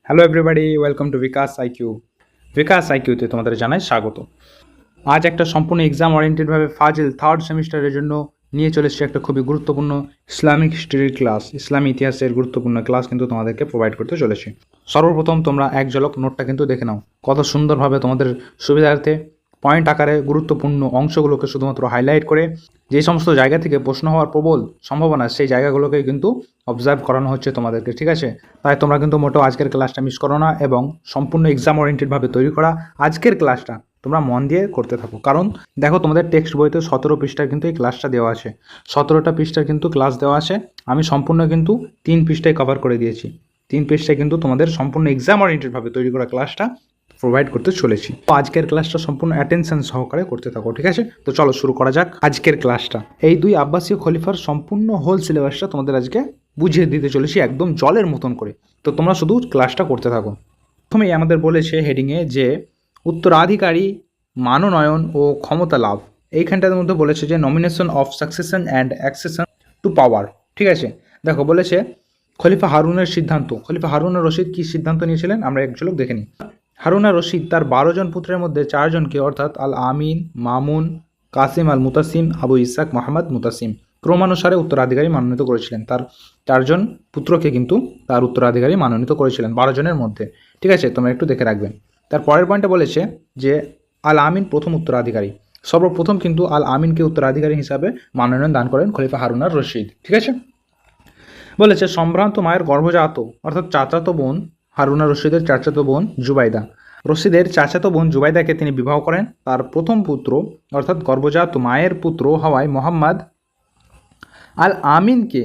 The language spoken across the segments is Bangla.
Hello everybody, welcome to Bikash IQ. Bikash আইকিউতে তোমাদের জানাই স্বাগত। আজ একটা সম্পূর্ণ এক্সাম ওরিয়েন্টেডভাবে ফাজিল থার্ড সেমিস্টারের জন্য নিয়ে চলে এসেছি একটা খুবই গুরুত্বপূর্ণ ইসলামিক হিস্ট্রির ক্লাস, ইসলামী ইতিহাসের গুরুত্বপূর্ণ ক্লাস কিন্তু তোমাদেরকে প্রোভাইড করতে চলেছি। সর্বপ্রথম তোমরা এক ঝলক নোটটা কিন্তু দেখে নাও, কত সুন্দরভাবে তোমাদের সুবিধার্থে পয়েন্ট আকারে গুরুত্বপূর্ণ অংশগুলোকে শুধুমাত্র হাইলাইট করে যে সমস্ত জায়গা থেকে প্রশ্ন হওয়ার প্রবল সম্ভাবনা সেই জায়গাগুলোকে কিন্তু অবজার্ভ করানো হচ্ছে তোমাদেরকে, ঠিক আছে? তাই তোমরা কিন্তু মোটেও আজকের ক্লাসটা মিস করো না এবং সম্পূর্ণ এক্সাম ওরিয়েন্টেডভাবে তৈরি করা আজকের ক্লাসটা তোমরা মন দিয়ে করতে থাকো। কারণ দেখো, তোমাদের টেক্সট বইতে 17 পৃষ্ঠার কিন্তু এই ক্লাসটা দেওয়া আছে, 17টা পৃষ্ঠার কিন্তু ক্লাস দেওয়া আছে। আমি সম্পূর্ণ কিন্তু 3 পৃষ্ঠায় কভার করে দিয়েছি। 3 পৃষ্ঠায় কিন্তু তোমাদের সম্পূর্ণ এক্সাম ওরিয়েন্টেডভাবে তৈরি করা ক্লাসটা প্রোভাইড করতে চলেছি। তো আজকের ক্লাসটা সম্পূর্ণ অ্যাটেনশন সহকারে করতে থাকো, ঠিক আছে? তো চলো শুরু করা যাক আজকের ক্লাসটা। এই দুই আব্বাসীয় খলিফার সম্পূর্ণ হোল সিলেবাসটা তোমাদের আজকে বুঝিয়ে দিতে চলেছি একদম জলের মতন করে। তো তোমরা শুধু ক্লাসটা করতে থাকো। প্রথমেই আমাদের বলেছে হেডিংয়ে যে উত্তরাধিকারী মানোনয়ন ও ক্ষমতা লাভ। এইখানটার মধ্যে বলেছে যে nomination of succession and accession to power, ঠিক আছে? দেখো বলেছে খলিফা হারুনের সিদ্ধান্ত। খলিফা হারুন রশিদ কী সিদ্ধান্ত নিয়েছিলেন আমরা এক ঝলক দেখে নিই। হারুন রশিদ তার 12 জন পুত্রের মধ্যে 4 জনকে অর্থাৎ আল আমিন, মামুন, কাসিম আল মুতাসিম, আবু ইসাক, মোহাম্মদ মুতাসিম ক্রমানুসারে উত্তরাধিকারী মনোনীত করেছিলেন। তার 4 জন পুত্রকে কিন্তু তার উত্তরাধিকারী মনোনীত করেছিলেন 12 জনের মধ্যে, ঠিক আছে? তোমরা একটু দেখে রাখবেন। তার পরের পয়েন্টে বলেছে যে আল আমিন প্রথম উত্তরাধিকারী। সর্বপ্রথম কিন্তু আল আমিনকে উত্তরাধিকারী হিসাবে মনোনয়ন দান করেন খলিফা হারুন রশিদ, ঠিক আছে? বলেছে সম্ভ্রান্ত মায়ের গর্ভজাত অর্থাৎ চাচাতো বোন হারুন রশিদের চাচাতো বোন জুবাইদা। রশিদের চাচাতো বোন জুবাইদাকে তিনি বিবাহ করেন। তার প্রথম পুত্র অর্থাৎ গর্ভজাত মায়ের পুত্র হওয়ায় মোহাম্মদ আল আমিনকে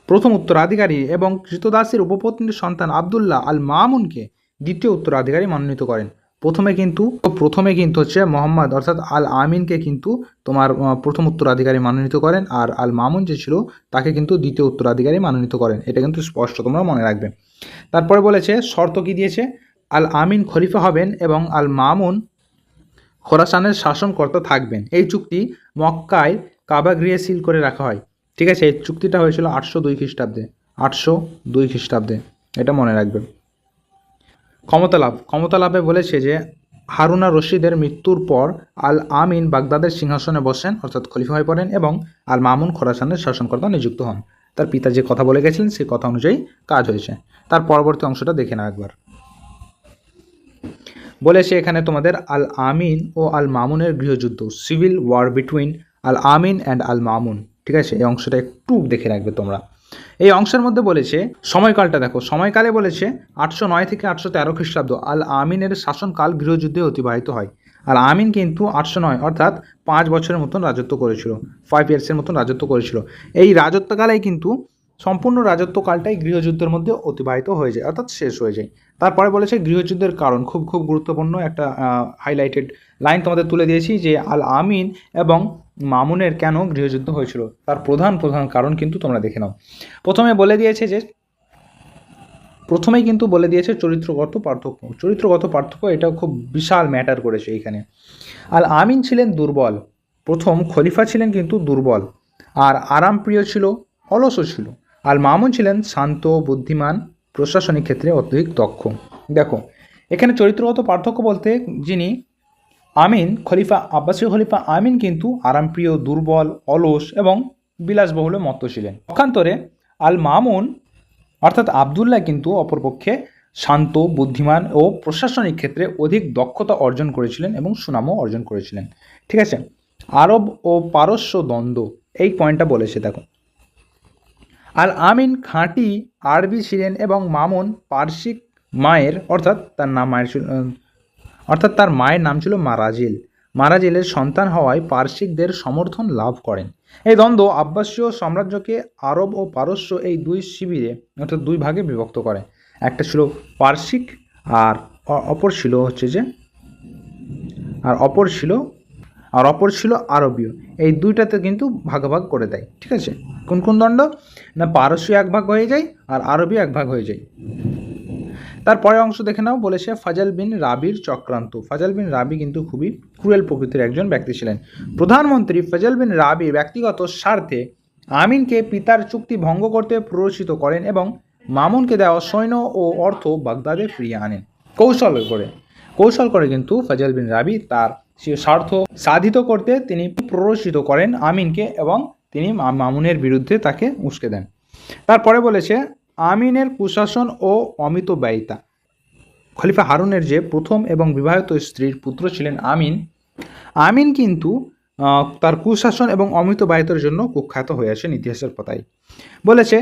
প্রথম উত্তরাধিকারী এবং কৃতদাসীর উপপত্নীর সন্তান আবদুল্লাহ আল মামুনকে দ্বিতীয় উত্তরাধিকারী মনোনীত করেন। প্রথমে কিন্তু হচ্ছে মোহাম্মদ অর্থাৎ আল আমিনকে কিন্তু তোমার প্রথম উত্তরাধিকারী মনোনীত করেন, আর আল মামুন যে ছিল তাকে কিন্তু দ্বিতীয় উত্তরাধিকারী মনোনীত করেন। এটা কিন্তু স্পষ্ট, তোমরা মনে রাখবে। তারপরে বলেছে শর্ত কি দিয়েছে, আল আমিন খলিফা হবেন এবং আল মামুন খোরাসানের শাসনকর্তা থাকবেন। এই চুক্তি মক্কায় কাবা গৃহে সিল করে রাখা হয়, ঠিক আছে? এই চুক্তিটা হয়েছিল 802 খ্রিস্টাব্দে, 802 খ্রিস্টাব্দে, এটা মনে রাখবে। ক্ষমতা লাভে বলেছে যে হারুনা রশিদের মৃত্যুর পর আল আমিন বাগদাদের সিংহাসনে বসেন অর্থাৎ খলিফা হয়ে পড়েন এবং আল মামুন খোরাসানের শাসনকর্তা নিযুক্ত হন। তার পিতা যে কথা বলে গেছিলেন সেই কথা অনুযায়ী কাজ হয়েছে। তার পরবর্তী অংশটা দেখে নাও একবার। বলেছে এখানে তোমাদের আল আমিন ও আল মামুনের গৃহযুদ্ধ, civil war between Al Amin and Al Mamun, ঠিক আছে? এই অংশটা একটু দেখে রাখবে তোমরা। এই অংশের মধ্যে বলেছে সময়কালটা দেখো, সময়কালে বলেছে 809 থেকে 813 খ্রিস্টাব্দ আল আমিনের শাসনকাল গৃহযুদ্ধে অতিবাহিত হয়। আল আমিন কিন্তু 809 অর্থাৎ 5 বছরের মতন রাজত্ব করেছিল, 5 ইয়ার্সের মতন রাজত্ব করেছিল। এই রাজত্বকালেই কিন্তু সম্পূর্ণ রাজত্বকালটাই গৃহযুদ্ধের মধ্যে অতিবাহিত হয়ে যায় অর্থাৎ শেষ হয়ে যায়। তারপরে বলেছে গৃহযুদ্ধের কারণ, খুব খুব গুরুত্বপূর্ণ একটা হাইলাইটেড লাইন তোমাদের তুলে দিয়েছি যে আল আমিন এবং মামুনের কেন গৃহযুদ্ধ হয়েছিল তার প্রধান কারণ কিন্তু তোমরা দেখে নাও। প্রথমেই কিন্তু বলে দিয়েছে চরিত্রগত পার্থক্য এটাও খুব বিশাল ম্যাটার করেছে এইখানে। আল আমিন ছিলেন দুর্বল, প্রথম খলিফা ছিলেন কিন্তু দুর্বল আর আরামপ্রিয় ছিল, অলসও ছিল। আল মামুন ছিলেন শান্ত, বুদ্ধিমান, প্রশাসনিক ক্ষেত্রে অত্যধিক দক্ষ। দেখো এখানে চরিত্রগত পার্থক্য বলতে যিনি আব্বাসীয় খলিফা আমিন কিন্তু আরামপ্রিয়, দুর্বল, অলস এবং বিলাসবহুলে মত্ত ছিলেন। পক্ষান্তরে আল মামুন অর্থাৎ আবদুল্লাহ কিন্তু অপরপক্ষে শান্ত, বুদ্ধিমান ও প্রশাসনিক ক্ষেত্রে অধিক দক্ষতা অর্জন করেছিলেন এবং সুনামও অর্জন করেছিলেন, ঠিক আছে? আরব ও পারস্য দ্বন্দ্ব, এই পয়েন্টটা বলেছে দেখো। আল আমিন খাঁটি আরবি ছিলেন এবং মামুন পার্সিক মায়ের অর্থাৎ তার মায়ের নাম ছিল মারাজিলের সন্তান হওয়ায় পার্সিকদের সমর্থন লাভ করেন। এই দ্বন্দ্ব আব্বাসীয় সাম্রাজ্যকে আরব ও পারস্য এই দুই শিবিরে অর্থাৎ দুই ভাগে বিভক্ত করে। একটা ছিল পার্সিক আর অপর ছিল আরবীয়। এই দুইটাতে কিন্তু ভাগাভাগ করে দেয়, ঠিক আছে? কোন দ্বন্দ্ব না, পারস্যীয় এক ভাগ হয়ে যায় আর আরবীয় এক ভাগ হয়ে যায়। তারপরের অংশ দেখে নাও, বলেছে ফাজাল বিন রাবির চক্রান্ত। ফাজাল বিন রাবি কিন্তু খুবই ক্রুয়েল প্রকৃতির একজন ব্যক্তি ছিলেন। প্রধানমন্ত্রী ফাজাল বিন রাবি ব্যক্তিগত স্বার্থে আমিনকে পিতার চুক্তি ভঙ্গ করতে প্ররোচিত করেন এবং মামুনকে দেওয়া সৈন্য ও অর্থ বাগদাদে ফিরিয়ে আনেন কৌশল করে কিন্তু ফজল বিন রাবি তার স্বার্থ সাধিত করতে তিনি প্ররোচিত করেন আমিনকে এবং তিনি মামুনের বিরুদ্ধে তাকে উস্কে দেন। তারপরে বলেছে আমিনের কুশাসন ও অমিত ব্যয়িতা। খলিফা হারুনের যে প্রথম এবং বিবাহিত স্ত্রীর পুত্র ছিলেন আমিন কিন্তু তার কুশাসন এবং অমিত ব্যয়িতার জন্য কুখ্যাত হয়ে আসেন ইতিহাসের পাতায়। বলেছে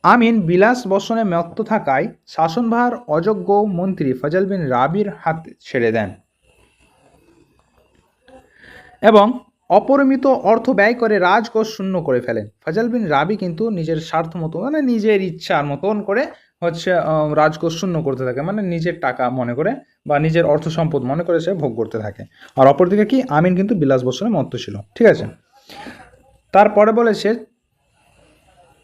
আমিন বিলাস বসনে মত্ত থাকায় শাসনভার অযোগ্য মন্ত্রী ফজল বিন রাবির হাতে ছেড়ে দেন এবং অপরিমিত অর্থ ব্যয় করে রাজকোষ শূন্য করে ফেলেন। ফজল বিন রাবি কিন্তু নিজের স্বার্থ মতো মানে নিজের ইচ্ছার মতন করে রাজকোষ শূন্য করতে থাকে, মানে নিজের টাকা মনে করে বা নিজের অর্থ সম্পদ মনে করে সে ভোগ করতে থাকে। আর অপরদিকে কি আমিন কিন্তু বিলাস বসনে মত্ত ছিল। ঠিক আছে,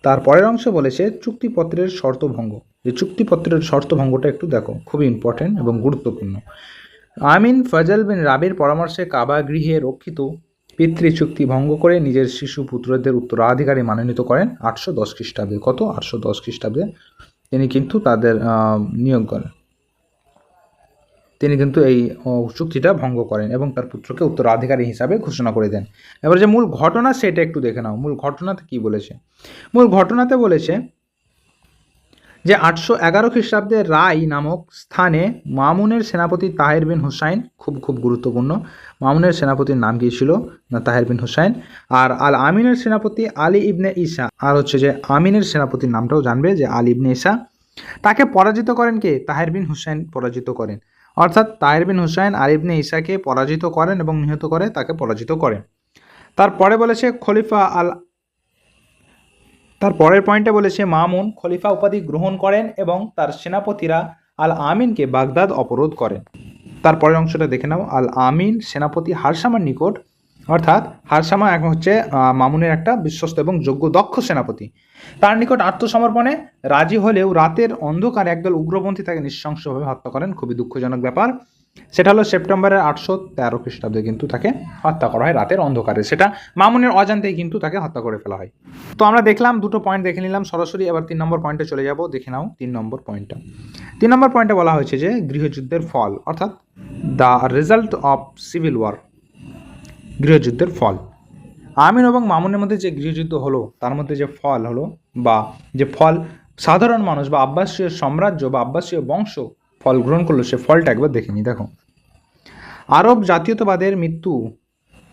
তারপরের অংশ বলেছে চুক্তিপত্রের শর্তভঙ্গ। যে চুক্তিপত্রের শর্তভঙ্গটা একটু দেখো, খুবই ইম্পর্টেন্ট এবং গুরুত্বপূর্ণ। আমিন ফজল বিন রাবির পরামর্শে কাবা গৃহে রক্ষিত পিতৃ চুক্তি ভঙ্গ করে নিজের শিশু পুত্রদের উত্তরাধিকারী মনোনীত করেন 810 খ্রিস্টাব্দে। 810 খ্রিস্টাব্দে তিনি কিন্তু তাদের নিয়োগ করেন। তিনি কিন্তু এই চুক্তিটা ভঙ্গ করেন এবং তার পুত্রকে উত্তরাধিকারী হিসাবে ঘোষণা করে দেন। এবার যে মূল ঘটনা সেটা একটু দেখে নাও। মূল ঘটনাতে কি বলেছে? মূল ঘটনাতে বলেছে যে 811 খ্রিস্টাব্দে রাই নামক স্থানে মামুনের সেনাপতি তাহের বিন হুসাইন, খুব গুরুত্বপূর্ণ, মামুনের সেনাপতির নাম কি ছিল না তাহের বিন হুসাইন, আর আল আমিনের সেনাপতি আলী ইবনে ঈসা, আর হচ্ছে যে আমিনের সেনাপতির নামটাও জানবে যে আলী ইবনে ঈসা, তাকে পরাজিত করেন কে? তাহের বিন হুসাইন পরাজিত করেন। অর্থাৎ তাহের বিন হুসাইন আলী ইবনে ঈসাকে পরাজিত করেন এবং নিহত করে তাকে পরাজিত করেন। তারপরে বলেছে তার পরের পয়েন্টে বলেছে মামুন খলিফা উপাধি গ্রহণ করেন এবং তার সেনাপতিরা আল আমিনকে বাগদাদ অবরোধ করেন। তারপরের অংশটা দেখে নাও। আল আমিন সেনাপতি হারসামার নিকট, অর্থাৎ হারসামা এখন হচ্ছে মামুনের একটা বিশ্বস্ত এবং যোগ্য দক্ষ সেনাপতি, তার নিকট আত্মসমর্পণে রাজি হলেও রাতের অন্ধকারে একদল উগ্রপন্থী তাকে নৃশংসভাবে হত্যা করেন। খুবই দুঃখজনক ব্যাপার। সেটা হলো সেপ্টেম্বরের 813 খ্রিস্টাব্দে কিন্তু তাকে হত্যা করা হয় রাতের অন্ধকারে। সেটা মামুনের অজান্তেই কিন্তু তাকে হত্যা করে ফেলা হয়। তো আমরা দেখলাম, দুটো পয়েন্ট দেখে নিলাম সরাসরি। এবার 3 নম্বর পয়েন্টে চলে যাব। দেখে নাও 3 নম্বর পয়েন্টটা। 3 নম্বর পয়েন্টে বলা হয়েছে যে গৃহযুদ্ধের ফল, অর্থাৎ the result of civil war, গৃহযুদ্ধের ফল। আমিন এবং মামুনের মধ্যে যে গৃহযুদ্ধ হলো তার মধ্যে যে ফল হলো বা যে ফল সাধারণ মানুষ বা আব্বাসীয় সাম্রাজ্য বা আব্বাসীয় বংশ ফল গ্রহণ করলো, সে ফলটা একবার দেখে নি। দেখো, আরব জাতীয়তাবাদের মৃত্যু,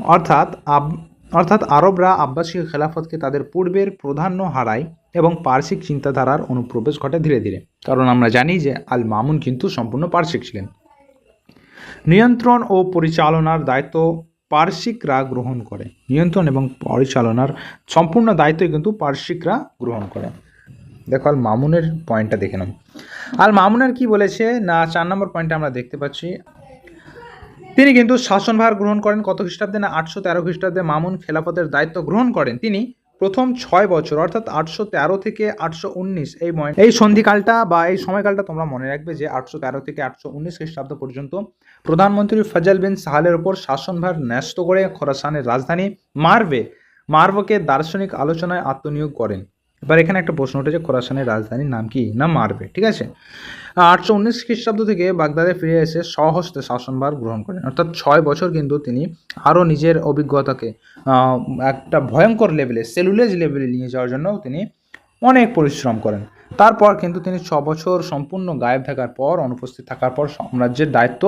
অর্থাৎ আরবরা আব্বাসীয় খেলাফতকে তাদের পূর্বের প্রাধান্য হারায় এবং পার্সিক চিন্তাধারার অনুপ্রবেশ ঘটে ধীরে ধীরে। কারণ আমরা জানি যে আল মামুন কিন্তু সম্পূর্ণ পার্সিক ছিলেন। নিয়ন্ত্রণ ও পরিচালনার দায়িত্ব পার্সিকরা গ্রহণ করে। নিয়ন্ত্রণ এবং পরিচালনার সম্পূর্ণ দায়িত্বই কিন্তু পার্সিকরা গ্রহণ করে। দেখো আল মামুনের পয়েন্টটা দেখে নাও। আল মামুনের কি বলেছে না, 4 নম্বর পয়েন্টে আমরা দেখতে পাচ্ছি তিনি কিন্তু শাসনভার গ্রহণ করেন কত খ্রিস্টাব্দে না 813 খ্রিস্টাব্দে মামুন খেলাফতের দায়িত্ব গ্রহণ করেন। তিনি প্রথম 6 বছর অর্থাৎ 813 থেকে 819 এই সন্ধিকালটা বা এই সময়কালটা তোমরা মনে রাখবে যে 813 থেকে 819 খ্রিস্টাব্দ পর্যন্ত প্রধানমন্ত্রী ফজল বিন সাহালের উপর শাসনভার ন্যস্ত করে খোরাসানের রাজধানী মারভকে দার্শনিক আলোচনায় আত্মনিয়োগ করেন। এবার এখানে একটা প্রশ্ন উঠেছে, খোরাসানের রাজধানীর নাম কি না মারভে। ঠিক আছে, 819 খ্রিস্টাব্দ থেকে বাগদাদে ফিরে এসে স্বহস্তে শাসনভার গ্রহণ করেন। অর্থাৎ 6 বছর কিন্তু তিনি আরও নিজের অভিজ্ঞতাকে একটা ভয়ঙ্কর লেভেলে, সেলুলেজ লেভেলে নিয়ে যাওয়ার জন্য তিনি অনেক পরিশ্রম করেন। তারপর কিন্তু তিনি 6 বছর সম্পূর্ণ গায়েব থাকার পর, অনুপস্থিত থাকার পর সাম্রাজ্যের দায়িত্ব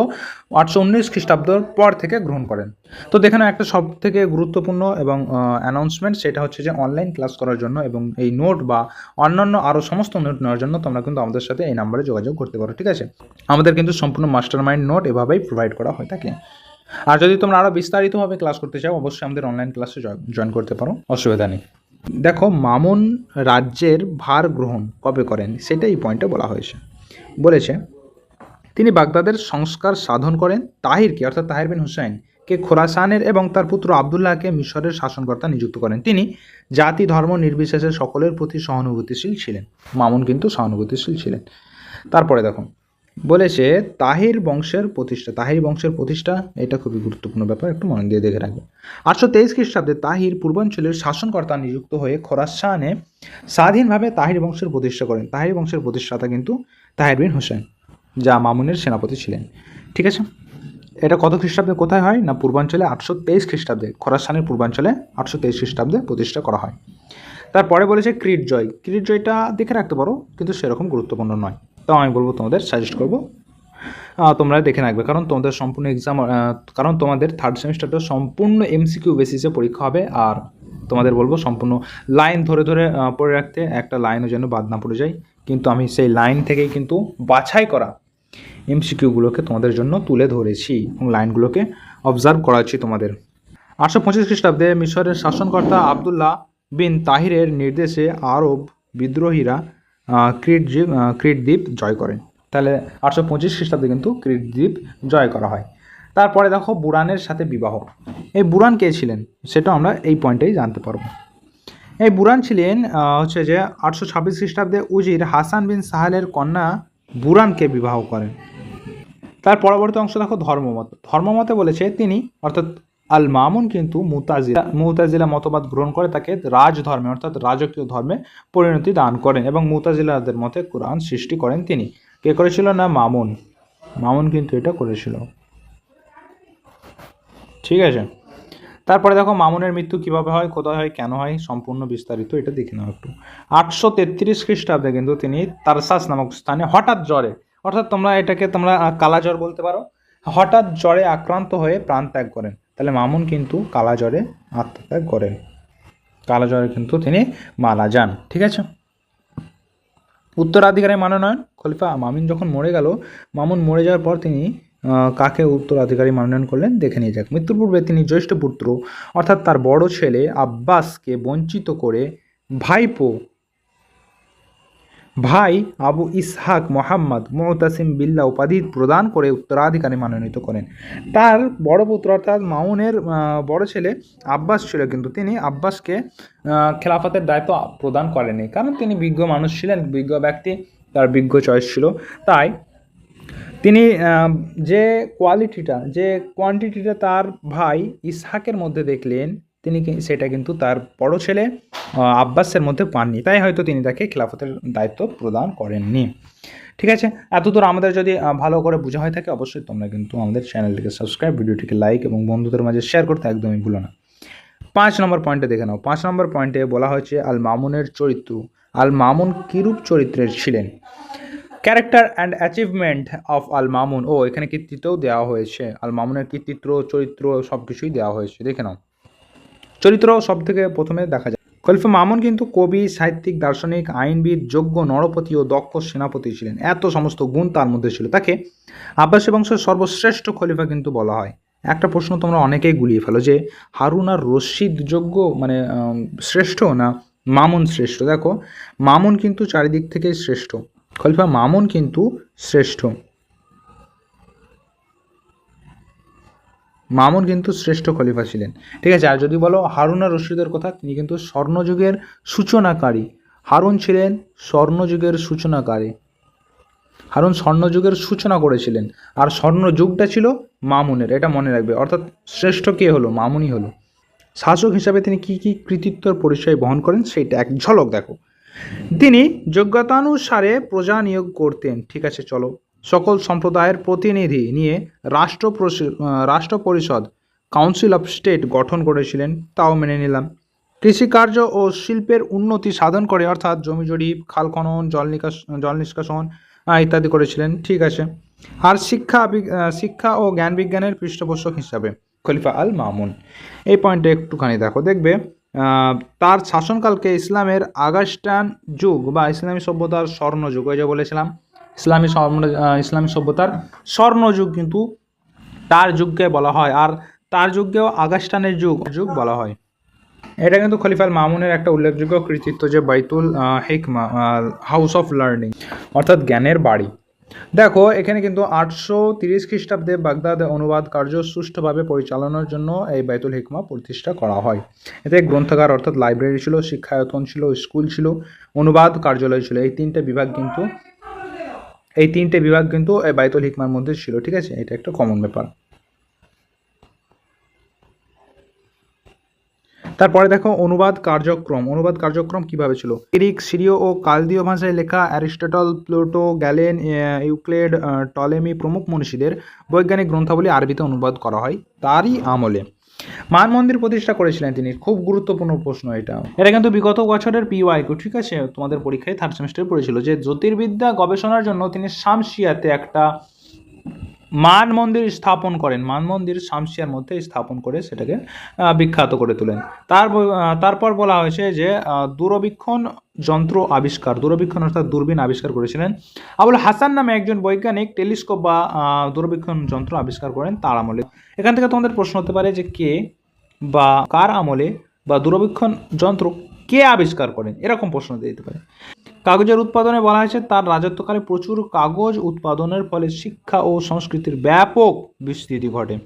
819 খ্রিস্টাব্দের পর থেকে গ্রহণ করেন। তো দেখেন একটা সব থেকে গুরুত্বপূর্ণ এবং অ্যানাউন্সমেন্ট, সেটা হচ্ছে যে অনলাইন ক্লাস করার জন্য এবং এই নোট বা অন্যান্য আরও সমস্ত নোট নেওয়ার জন্য তোমরা কিন্তু আমাদের সাথে এই নাম্বারে যোগাযোগ করতে পারো। ঠিক আছে, আমাদের কিন্তু সম্পূর্ণ মাস্টার মাইন্ড নোট এভাবেই প্রোভাইড করা হয়ে থাকে। আর যদি তোমরা আরও বিস্তারিতভাবে ক্লাস করতে চাও অবশ্যই আমাদের অনলাইন ক্লাসে জয়েন করতে পারো, অসুবিধা নেই। দেখো, মামুন রাজ্যের ভার গ্রহণ কবে করেন সেটাই পয়েন্টে বলা হয়েছে। বলেছে তিনি বাগদাদের সংস্কার সাধন করেন, তাহিরকে অর্থাৎ তাহির বিন হুসাইনকে খোরাসানের এবং তার পুত্র আবদুল্লাহকে মিশরের শাসনকর্তা নিযুক্ত করেন। তিনি জাতি ধর্ম নির্বিশেষে সকলের প্রতি সহানুভূতিশীল ছিলেন। মামুন কিন্তু সহানুভূতিশীল ছিলেন। তারপরে দেখো, বলেছে তাহির বংশের প্রতিষ্ঠা। তাহির বংশের প্রতিষ্ঠা এটা খুবই গুরুত্বপূর্ণ ব্যাপার, একটু মন দিয়ে দেখে রাখবে। 823 খ্রিস্টাব্দে তাহির পূর্বাঞ্চলের শাসনকর্তা নিযুক্ত হয়ে খোরাসানে স্বাধীনভাবে তাহির বংশের প্রতিষ্ঠা করেন। তাহির বংশের প্রতিষ্ঠাতা কিন্তু তাহির বিন হোসেন, যা মামুনের সেনাপতি ছিলেন। ঠিক আছে, এটা কত খ্রিস্টাব্দে কোথায় হয় না পূর্বাঞ্চলে 823 খ্রিস্টাব্দে, খোরাসানের পূর্বাঞ্চলে 823 খ্রিস্টাব্দে প্রতিষ্ঠা করা হয়। তারপরে বলেছে ক্রিট জয়। ক্রিট জয়টা দেখে রাখতে পারো, কিন্তু সেরকম গুরুত্বপূর্ণ নয়। তাও আমি বলবো, তোমাদের সাজেস্ট করবো তোমরা দেখে রাখবে, কারণ তোমাদের সম্পূর্ণ এক্সাম, কারণ তোমাদের থার্ড সেমিস্টারটা সম্পূর্ণ এমসিকিউ বেসিসে পরীক্ষা হবে। আর তোমাদের বলবো সম্পূর্ণ লাইন ধরে ধরে পড়ে রাখতে, একটা লাইনও যেন বাদ না পড়ে যায়। কিন্তু আমি সেই লাইন থেকেই কিন্তু বাছাই করা এমসিকিউগুলোকে তোমাদের জন্য তুলে ধরেছি এবং লাইনগুলোকে অবজার্ভ করাচ্ছি তোমাদের। 825 খ্রিস্টাব্দে মিশরের শাসনকর্তা আবদুল্লাহ বিন তাহিরের নির্দেশে আরব বিদ্রোহীরা ক্রিট দ্বীপ জয় করেন। তাহলে 825 খ্রিস্টাব্দে কিন্তু ক্রিট দ্বীপ জয় করা হয়। তারপরে দেখো বুরানের সাথে বিবাহ। এই বুরান কে ছিলেন সেটা আমরা এই পয়েন্টেই জানতে পারবো। এই বুরান ছিলেন হচ্ছে যে 826 খ্রিস্টাব্দে উজির হাসান বিন সাহেলের কন্যা বুরানকে বিবাহ করেন। তার পরবর্তী অংশ দেখো ধর্মমত। ধর্মমতে বলেছে তিনি অর্থাৎ আল মামুন কিন্তু মুতাজিলা মতবাদ গ্রহণ করে তাকে রাজধর্মে অর্থাৎ রাজকীয় ধর্মে পরিণতি দান করেন এবং মুতাজিলাদের মতে কোরআন সৃষ্টি করেন তিনি। কে করেছিল না মামুন। মামুন কিন্তু এটা করেছিল। ঠিক আছে, তারপরে দেখো মামুনের মৃত্যু কিভাবে হয়, কোথায় হয়, কেন হয়, সম্পূর্ণ বিস্তারিত এটা দেখে নাও একটু। 833 খ্রিস্টাব্দে কিন্তু তিনি তারসাস নামক স্থানে হঠাৎ জ্বরে, অর্থাৎ তোমরা এটাকে তোমরা কালা জ্বর বলতে পারো, হঠাৎ জ্বরে আক্রান্ত হয়ে প্রাণ ত্যাগ করেন। তাহলে মামুন কিন্তু কালা জ্বরে আত্মত্যাগ করেন, কালা জ্বরে কিন্তু তিনি মারা যান। ঠিক আছে, উত্তরাধিকারী মনোনয়ন। খলিফা মামুন যখন মরে গেল, মামুন মরে যাওয়ার পর তিনি কাকে উত্তরাধিকারী মনোনয়ন করলেন দেখে নিয়ে যাক। মৃত্যুর পূর্বে তিনি জ্যৈষ্ঠ পুত্র অর্থাৎ তার বড় ছেলে আব্বাসকে বঞ্চিত করে ভাই আবু ইসহাক মোহাম্মদ মুতাসিম বিল্লাহ উপাধি প্রদান করে উত্তরাধিকারী মনোনীত করেন। তার বড় পুত্র অর্থাৎ মামুনের বড় ছেলে আব্বাস ছিল, কিন্তু তিনি আব্বাসকে খেলাফতের দায়িত্ব প্রদান করেনি, কারণ তিনি বিজ্ঞ মানুষ ছিলেন, বিজ্ঞ ব্যক্তি, তার বিজ্ঞ চয়েস ছিল। তাই তিনি যে কোয়ান্টিটিটা তার ভাই ইসহাকের মধ্যে দেখলেন, তিনি সেটা কিন্তু তার বড় ছেলে আব্বাসের মধ্যে পাননি, তাই হয়তো তিনি তাকে খেলাফতের দায়িত্ব প্রদান করেননি। ঠিক আছে, এতদূর আমাদের যদি ভালো করে বোঝা হয়ে থাকে, অবশ্যই তোমরা কিন্তু আমাদের চ্যানেলটিকে সাবস্ক্রাইব, ভিডিওটিকে লাইক এবং বন্ধুদের মাঝে শেয়ার করতে একদমই ভুলো না। 5 নম্বর পয়েন্টে দেখে নাও। 5 নম্বর পয়েন্টে বলা হয়েছে আল মামুনের চরিত্র। আল মামুন কিরূপ চরিত্রের ছিলেন। Character and achievement of Al Mamun. ও এখানে কৃতিত্বও দেওয়া হয়েছে, আল মামুনের কৃতিত্ব, চরিত্র সব কিছুই দেওয়া হয়েছে, দেখে নাও। চরিত্র সব থেকে প্রথমে দেখা যায়। খলিফা মামুন কিন্তু কবি, সাহিত্যিক, দার্শনিক, আইনবিদ, যোগ্য নরপতি ও দক্ষ সেনাপতি ছিলেন। এত সমস্ত গুণ তার মধ্যে ছিল, তাকে আব্বাসী বংশের সর্বশ্রেষ্ঠ খলিফা কিন্তু বলা হয়। একটা প্রশ্ন তোমরা অনেকেই গুলিয়ে ফেলো যে হারুন আর রশিদ যোগ্য মানে শ্রেষ্ঠ না মামুন শ্রেষ্ঠ। দেখো মামুন কিন্তু চারিদিক থেকে শ্রেষ্ঠ, খলিফা মামুন কিন্তু শ্রেষ্ঠ, মামুন কিন্তু শ্রেষ্ঠ খলিফা ছিলেন। ঠিক আছে, আর যদি বলো হারুন আর রশিদের কথা, তিনি কিন্তু স্বর্ণযুগের সূচনাকারী। হারুন ছিলেন স্বর্ণযুগের সূচনাকারী, হারুন স্বর্ণযুগের সূচনা করেছিলেন, আর স্বর্ণযুগটা ছিল মামুনের, এটা মনে রাখবে। অর্থাৎ শ্রেষ্ঠ কে হলো, মামুনই হলো। শাসক হিসাবে তিনি কি কি কৃতিত্বের পরিচয় বহন করেন সেইটা এক ঝলক দেখো। তিনি যোগ্যতানুসারে প্রজা নিয়োগ করতেন। ঠিক আছে, চলো। সকল সম্প্রদায়ের প্রতিনিধি নিয়ে রাষ্ট্র পরিষদ কাউন্সিল অফ স্টেট গঠন করেছিলেন, তাও মেনে নিলাম। কৃষিকার্য ও শিল্পের উন্নতি সাধন করে, অর্থাৎ জমি জরিপ, খাল খনন, জল নিষ্কাশন ইত্যাদি করেছিলেন। ঠিক আছে, আর শিক্ষা ও জ্ঞান বিজ্ঞানের পৃষ্ঠপোষক হিসাবে খলিফা আল মামুন। এই পয়েন্টে একটুখানি দেখো, দেখবে তার শাসনকালকে ইসলামের আগাস্টান যুগ বা ইসলামী সভ্যতার স্বর্ণযুগ, ওই যে বলেছিলাম ইসলামী সভ্যতার স্বর্ণযুগ কিন্তু তার যুগকে বলা হয়, আর তার যুগকেও আগাস্টানের যুগ বলা হয়। এটা কিন্তু খলিফা আল মামুনের একটা উল্লেখযোগ্য কৃতিত্ব যে বাইতুল হিকমা, হাউস অফ লার্নিং, অর্থাৎ জ্ঞানের বাড়ি। দেখো এখানে কিন্তু 830 খ্রিস্টাব্দে বাগদাদে অনুবাদ কার্য সুষ্ঠুভাবে পরিচালনার জন্য এই বাইতুল হিকমা প্রতিষ্ঠা করা হয়। এতে গ্রন্থাগার অর্থাৎ লাইব্রেরি ছিল, শিক্ষায়তন ছিল, স্কুল ছিল, অনুবাদ কার্যালয় ছিল, এই তিনটে বিভাগ কিন্তু এই 3টে বিভাগ কিন্তু এই বায়তুল হিকমার মধ্যে ছিল, ঠিক আছে, এটা একটা কমন ব্যাপার। তারপরে দেখো অনুবাদ কার্যক্রম। অনুবাদ কার্যক্রম কিভাবে ছিল? গ্রিক, সিরীয় ও কালদীয় ভাষায় লেখা Aristotle, Pluto, gallon, Euclid, Ptolemy প্রমুখ মনীষীদের বৈজ্ঞানিক গ্রন্থাবলী আরবিতে অনুবাদ করা হয় তারই আমলে। মানমন্দির প্রতিষ্ঠা করেছিলেন তিনি, খুব গুরুত্বপূর্ণ প্রশ্ন এটা। এটা কিন্তু বিগত বছরের পিওয়াইকিউ, ঠিক আছে, তোমাদের পরীক্ষায় থার্ড সেমিস্টারে পড়েছিল যে জ্যোতির্বিদ্যা গবেষণার জন্য তিনি শামসিয়াতে একটা মানমন্দির স্থাপন করেন। মানমন্দির শামসিয়ার মধ্যে স্থাপন করে সেটাকে বিখ্যাত করে তোলেন। তারপর বলা হয়েছে যে দূরবীক্ষণ যন্ত্র আবিষ্কার, দূরবীক্ষণ অর্থাৎ দূরবীন আবিষ্কার করেছিলেন আবুল হাসান নামে একজন বৈজ্ঞানিক। টেলিস্কোপ বা দূরবীক্ষণ যন্ত্র আবিষ্কার করেন তার আমলে। এখান থেকে তোমাদের প্রশ্ন হতে পারে যে কে বা কার আমলে বা দূরবীক্ষণ যন্ত্র কে আবিষ্কার করেন, এরকম প্রশ্ন দিতে পারে। কাগজের উৎপাদনে বলা হয়েছে তার রাজত্বকালে প্রচুর কাগজ উৎপাদনের ফলে শিক্ষা ও সংস্কৃতির ব্যাপক বিস্তৃতি ঘটে।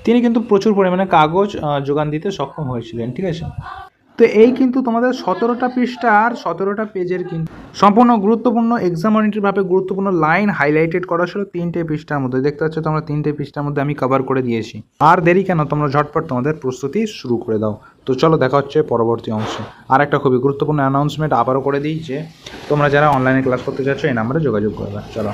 তিনি কিন্তু প্রচুর পরিমাণে কাগজ যোগান দিতে সক্ষম হয়েছিলেন, ঠিক আছে। তো এই কিন্তু তোমাদের 17টা পৃষ্ঠা আর 17টা পেজের কিন্তু সম্পূর্ণ গুরুত্বপূর্ণ এক্সাম ওরিয়েন্টেডভাবে গুরুত্বপূর্ণ লাইন হাইলাইটেড করা ছিল 3টে পৃষ্ঠার মধ্যে। দেখতে পাচ্ছ তোমরা 3টে পৃষ্ঠার মধ্যে আমি কভার করে দিয়েছি। আর দেরি কেন, তোমরা ঝটপট তোমাদের প্রস্তুতি শুরু করে দাও। তো চলো দেখা হচ্ছে পরবর্তী অংশে। আর একটা খুবই গুরুত্বপূর্ণ অ্যানাউন্সমেন্ট আবারও করে দিই যে তোমরা যারা অনলাইনে ক্লাস করতে চাচ্ছ এই নাম্বারে যোগাযোগ করবে। চলো।